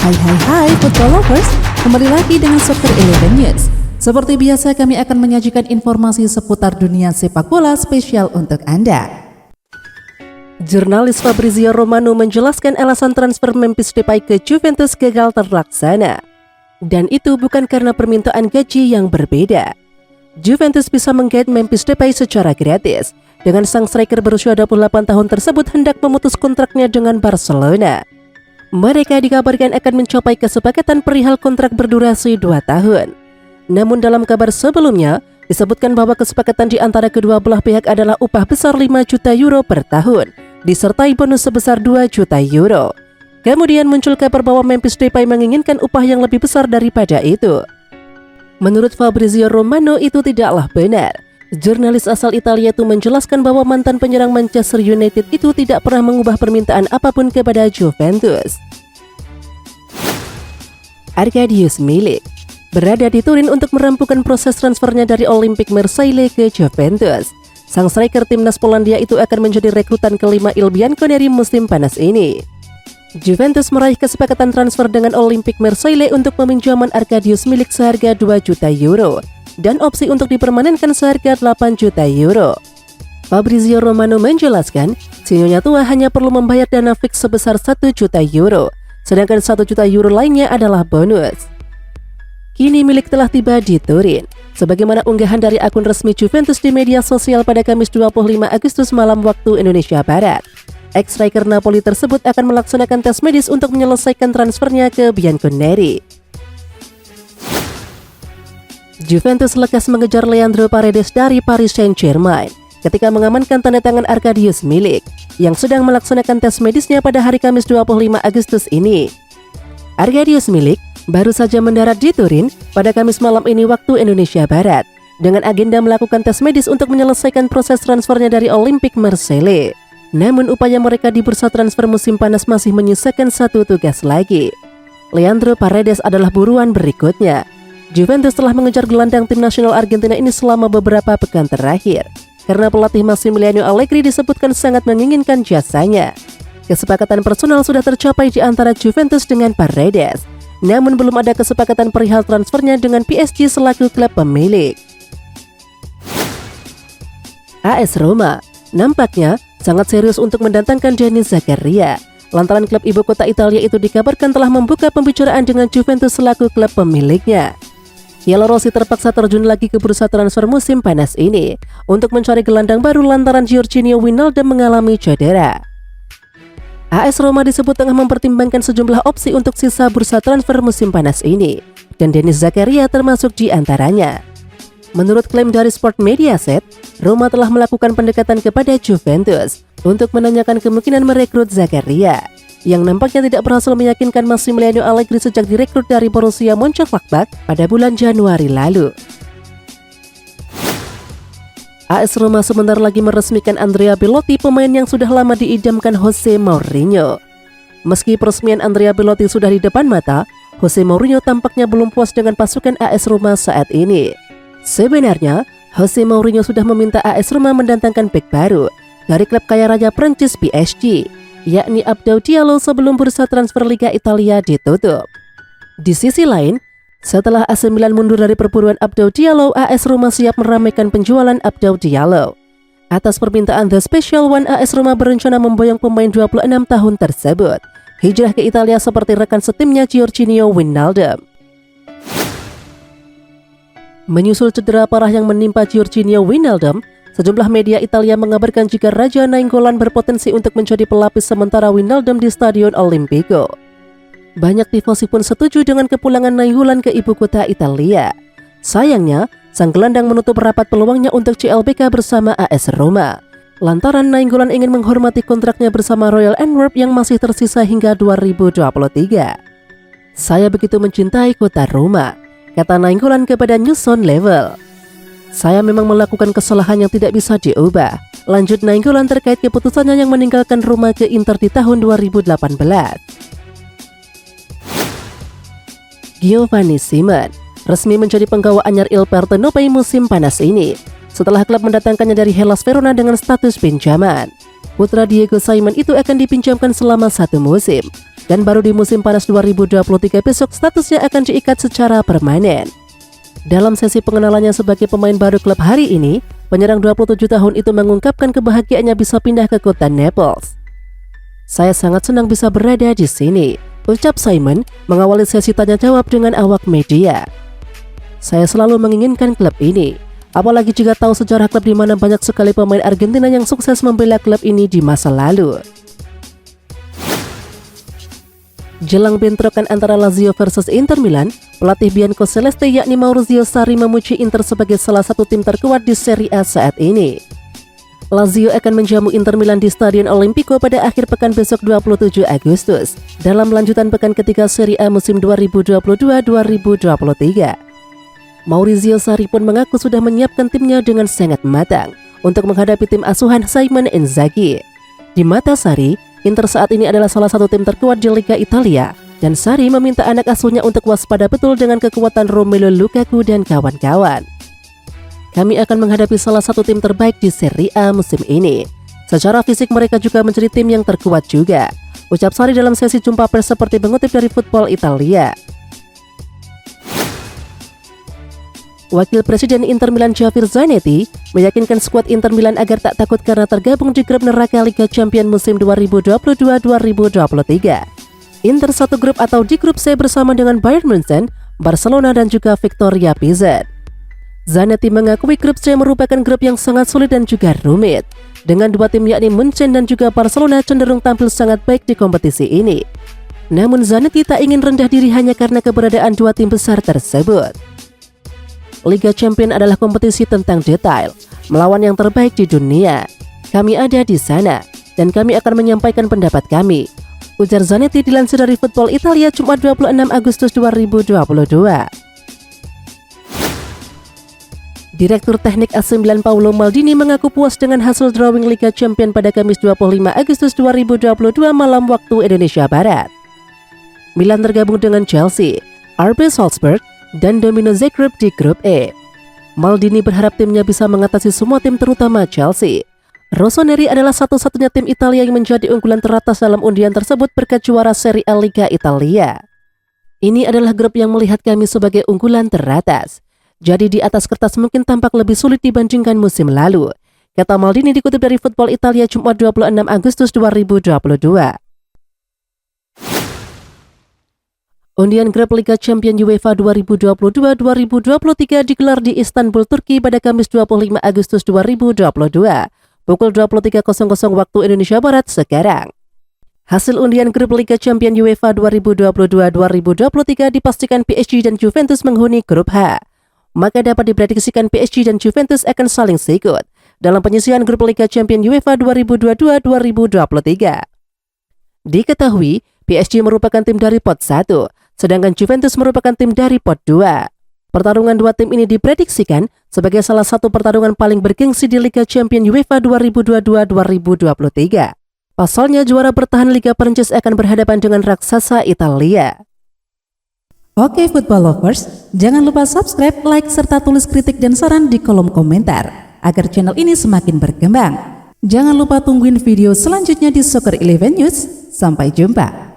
Hai football lovers, kembali lagi dengan Soccer 11 News. Seperti biasa kami akan menyajikan informasi seputar dunia sepak bola spesial untuk Anda. Jurnalis Fabrizio Romano menjelaskan alasan transfer Memphis Depay ke Juventus gagal terlaksana. Dan itu bukan karena permintaan gaji yang berbeda. Juventus bisa menggait Memphis Depay secara gratis dengan sang striker berusia 28 tahun tersebut hendak memutus kontraknya dengan Barcelona. Mereka dikabarkan akan mencapai kesepakatan perihal kontrak berdurasi 2 tahun. Namun dalam kabar sebelumnya, disebutkan bahwa kesepakatan di antara kedua belah pihak adalah upah besar 5 juta euro per tahun, disertai bonus sebesar 2 juta euro. Kemudian muncul kabar bahwa Memphis Depay menginginkan upah yang lebih besar daripada itu. Menurut Fabrizio Romano itu tidaklah benar. Jurnalis asal Italia itu menjelaskan bahwa mantan penyerang Manchester United itu tidak pernah mengubah permintaan apapun kepada Juventus. Arkadiusz Milik berada di Turin untuk merampungkan proses transfernya dari Olympique Marseille ke Juventus. Sang striker timnas Polandia itu akan menjadi rekrutan kelima Il Bianconeri musim panas ini. Juventus meraih kesepakatan transfer dengan Olympique Marseille untuk peminjaman Arkadiusz Milik seharga 2 juta euro dan opsi untuk dipermanenkan seharga 8 juta euro. Fabrizio Romano menjelaskan, si Nyonya tua hanya perlu membayar dana fix sebesar 1 juta euro, sedangkan 1 juta euro lainnya adalah bonus. Kini Milik telah tiba di Turin. Sebagaimana unggahan dari akun resmi Juventus di media sosial pada Kamis 25 Agustus malam waktu Indonesia Barat. Ex-striker Napoli tersebut akan melaksanakan tes medis untuk menyelesaikan transfernya ke Bianconeri. Juventus lekas mengejar Leandro Paredes dari Paris Saint-Germain ketika mengamankan tanda tangan Arkadiusz Milik yang sedang melaksanakan tes medisnya pada hari Kamis 25 Agustus ini. Arkadiusz Milik baru saja mendarat di Turin pada Kamis malam ini waktu Indonesia Barat dengan agenda melakukan tes medis untuk menyelesaikan proses transfernya dari Olympique Marseille. Namun upaya mereka di bursa transfer musim panas masih menyisakan satu tugas lagi. Leandro Paredes adalah buruan berikutnya. Juventus telah mengejar gelandang tim nasional Argentina ini selama beberapa pekan terakhir karena pelatih Massimiliano Allegri disebutkan sangat menginginkan jasanya. Kesepakatan personal sudah tercapai di antara Juventus dengan Paredes, namun belum ada kesepakatan perihal transfernya dengan PSG selaku klub pemilik. AS Roma nampaknya sangat serius untuk mendatangkan Denis Zakaria lantaran klub ibu kota Italia itu dikabarkan telah membuka pembicaraan dengan Juventus selaku klub pemiliknya. Yellow Rossi terpaksa terjun lagi ke bursa transfer musim panas ini untuk mencari gelandang baru lantaran Georginio Wijnaldum mengalami cedera. AS Roma disebut tengah mempertimbangkan sejumlah opsi untuk sisa bursa transfer musim panas ini, dan Denis Zakaria termasuk di antaranya. Menurut klaim dari Sport Mediaset, Roma telah melakukan pendekatan kepada Juventus untuk menanyakan kemungkinan merekrut Zakaria, yang nampaknya tidak berhasil meyakinkan Massimiliano Allegri sejak direkrut dari Borussia Mönchengladbach pada bulan Januari lalu. AS Roma sebentar lagi meresmikan Andrea Belotti, pemain yang sudah lama diidamkan Jose Mourinho. Meski peresmian Andrea Belotti sudah di depan mata, Jose Mourinho tampaknya belum puas dengan pasukan AS Roma saat ini. Sebenarnya, Jose Mourinho sudah meminta AS Roma mendatangkan bek baru dari klub kaya raya Prancis PSG, yakni Abdou Diallo sebelum bursa transfer Liga Italia ditutup. Di sisi lain, setelah AC Milan mundur dari perburuan Abdou Diallo, AS Roma siap meramaikan penjualan Abdou Diallo. Atas permintaan The Special One, AS Roma berencana memboyong pemain 26 tahun tersebut hijrah ke Italia seperti rekan setimnya Georginio Wijnaldum. Menyusul cedera parah yang menimpa Georginio Wijnaldum, sejumlah media Italia mengabarkan jika Raja Nainggolan berpotensi untuk menjadi pelapis sementara Wijnaldum di Stadion Olimpico. Banyak tifosi pun setuju dengan kepulangan Nainggolan ke ibu kota Italia. Sayangnya, sang gelandang menutup rapat peluangnya untuk CLBK bersama AS Roma, lantaran Nainggolan ingin menghormati kontraknya bersama Royal Antwerp yang masih tersisa hingga 2023. "Saya begitu mencintai kota Roma," kata Nainggolan kepada News on Level. "Saya memang melakukan kesalahan yang tidak bisa diubah," lanjut Nainggolan terkait keputusannya yang meninggalkan Roma ke Inter di tahun 2018. Giovanni Simon resmi menjadi penggawa anyar Il Partenopei musim panas ini setelah klub mendatangkannya dari Hellas Verona dengan status pinjaman. Putra Diego Simon itu akan dipinjamkan selama 1 musim. dan baru di musim panas 2023 besok statusnya akan diikat secara permanen. Dalam sesi pengenalannya sebagai pemain baru klub hari ini, penyerang 27 tahun itu mengungkapkan kebahagiaannya bisa pindah ke kota Naples. "Saya sangat senang bisa berada di sini," ucap Simon mengawali sesi tanya jawab dengan awak media. "Saya selalu menginginkan klub ini, apalagi jika tahu sejarah klub di mana banyak sekali pemain Argentina yang sukses membela klub ini di masa lalu." Jelang bentrokan antara Lazio versus Inter Milan, pelatih Bianco Celeste yakni Maurizio Sarri memuji Inter sebagai salah satu tim terkuat di Serie A saat ini. Lazio akan menjamu Inter Milan di Stadion Olimpico pada akhir pekan besok 27 Agustus dalam lanjutan pekan ketiga Serie A musim 2022-2023. Maurizio Sarri pun mengaku sudah menyiapkan timnya dengan sangat matang untuk menghadapi tim asuhan Simone Inzaghi. Di mata Sarri, Inter saat ini adalah salah satu tim terkuat di Liga Italia, dan Sarri meminta anak asuhnya untuk waspada betul dengan kekuatan Romelu Lukaku dan kawan-kawan. "Kami akan menghadapi salah satu tim terbaik di Serie A musim ini. Secara fisik mereka juga menjadi tim yang terkuat juga," ucap Sarri dalam sesi jumpa pers seperti mengutip dari Football Italia. Wakil Presiden Inter Milan Javier Zanetti meyakinkan skuad Inter Milan agar tak takut karena tergabung di grup neraka Liga Champions musim 2022-2023. Inter satu grup atau di grup C bersama dengan Bayern Munchen, Barcelona dan juga Victoria Pilsen. Zanetti mengakui grup C merupakan grup yang sangat sulit dan juga rumit, dengan dua tim yakni Munchen dan juga Barcelona cenderung tampil sangat baik di kompetisi ini. Namun Zanetti tak ingin rendah diri hanya karena keberadaan dua tim besar tersebut. Liga Champions adalah kompetisi tentang detail, melawan yang terbaik di dunia. Kami ada di sana, dan kami akan menyampaikan pendapat kami, ujar Zanetti dilansir dari Football Italia Jumat 26 Agustus 2022. Direktur Teknik AC Milan Paolo Maldini mengaku puas dengan hasil drawing Liga Champions pada Kamis 25 Agustus 2022 malam waktu Indonesia Barat. Milan tergabung dengan Chelsea, RB Salzburg, dan Dinamo Zagreb di grup E. Maldini berharap timnya bisa mengatasi semua tim terutama Chelsea. Rossoneri adalah satu-satunya tim Italia yang menjadi unggulan teratas dalam undian tersebut berkat juara Serie A Liga Italia. "Ini adalah grup yang melihat kami sebagai unggulan teratas. Jadi di atas kertas mungkin tampak lebih sulit dibandingkan musim lalu," kata Maldini dikutip dari Football Italia Jumat 26 Agustus 2022. Undian grup Liga Champions UEFA 2022-2023 digelar di Istanbul, Turki pada Kamis 25 Agustus 2022, pukul 23.00 waktu Indonesia Barat sekarang. Hasil undian grup Liga Champions UEFA 2022-2023 dipastikan PSG dan Juventus menghuni grup H. Maka dapat diprediksikan PSG dan Juventus akan saling sikut dalam penyisihan grup Liga Champions UEFA 2022-2023. Diketahui, PSG merupakan tim dari pot 1, sedangkan Juventus merupakan tim dari pot 2. Pertarungan dua tim ini diprediksikan sebagai salah satu pertarungan paling bergengsi di Liga Champions UEFA 2022-2023. Pasalnya juara bertahan Liga Prancis akan berhadapan dengan raksasa Italia. Oke football lovers, jangan lupa subscribe, like, serta tulis kritik dan saran di kolom komentar agar channel ini semakin berkembang. Jangan lupa tungguin video selanjutnya di Soccer 11 News. Sampai jumpa.